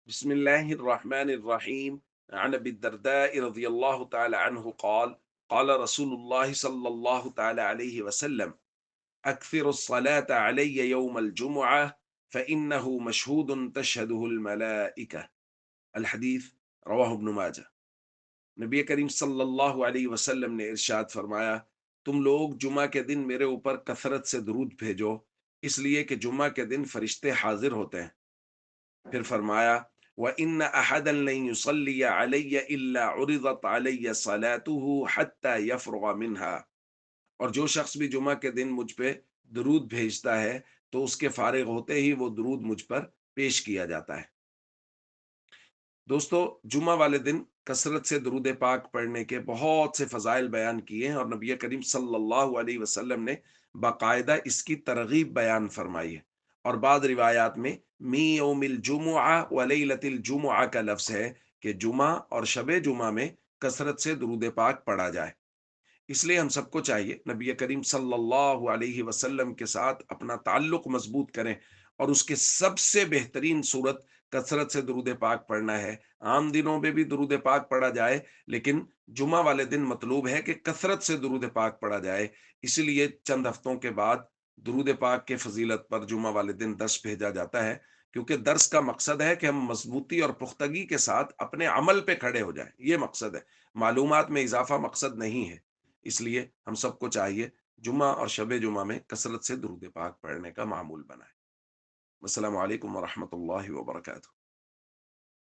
بسم الله الرحمن الرحيم. عن أبي الدرداء رضي الله تعالى عنه قال قال رسول الله صلى الله تعالى عليه وسلم: أكثر الصلاة علي يوم الجمعة فإنه مشهود تشهده الملائكة. الحديث رواه ابن माजा। नबी करीम सल्लल्लाहु अलैहि वसल्लम ने इरशाद फरमाया, तुम लोग जुमा के दिन मेरे ऊपर कसरत से दुरूद भेजो, इसलिए कि जुमा के दिन फरिश्ते हाजिर होते हैं। फिर फरमाया, व इन अहदन लन युसल्ली अलैय इल्ला उरिदत अलैय सलातुहु हत्ता यफरुग मिनहा। और जो शख्स भी जुमा के दिन मुझ पे दुरूद भेजता है तो उसके फारिग होते ही वो दुरूद मुझ पर पेश किया जाता है। दोस्तों, जुमा वाले दिन कसरत से दुरूद पाक पढ़ने के बहुत से फ़ज़ाइल बयान किए हैं और नबी करीम सल्लल्लाहु अलैहि वसल्लम ने बाकायदा इसकी तरगीब बयान फरमाई है। और बाद रिवायात में मी यौमिल जुमुआ व लैलतिल जुमुआ का लफ्ज़ है कि जुमा और शब जुमा में कसरत से दुरूद पाक पढ़ा जाए। इसलिए हम सबको चाहिए नबी करीम सल्लल्लाहु अलैहि वसल्लम के साथ अपना ताल्लुक मजबूत करें और उसके सबसे बेहतरीन सूरत कसरत से दुरूद पाक पढ़ना है। आम दिनों में भी दुरूद पाक पढ़ा जाए, लेकिन जुमा वाले दिन मतलूब है कि कसरत से दुरूद पाक पढ़ा जाए। इसलिए चंद हफ्तों के बाद दुरूद पाक के फजीलत पर जुमा वाले दिन दर्स भेजा जाता है, क्योंकि दर्स का मकसद है कि हम मजबूती और पुख्तगी के साथ अपने अमल पे खड़े हो जाएं। ये मकसद है, मालूमात में इजाफा मकसद नहीं है। इसलिए हम सबको चाहिए जुम्मा और शब जुमा में कसरत से दुरूद पाक पढ़ने का मामूल बनाए। अस्सलामु अलैकुम वरहमतुल्लाहि वबरकातुहू।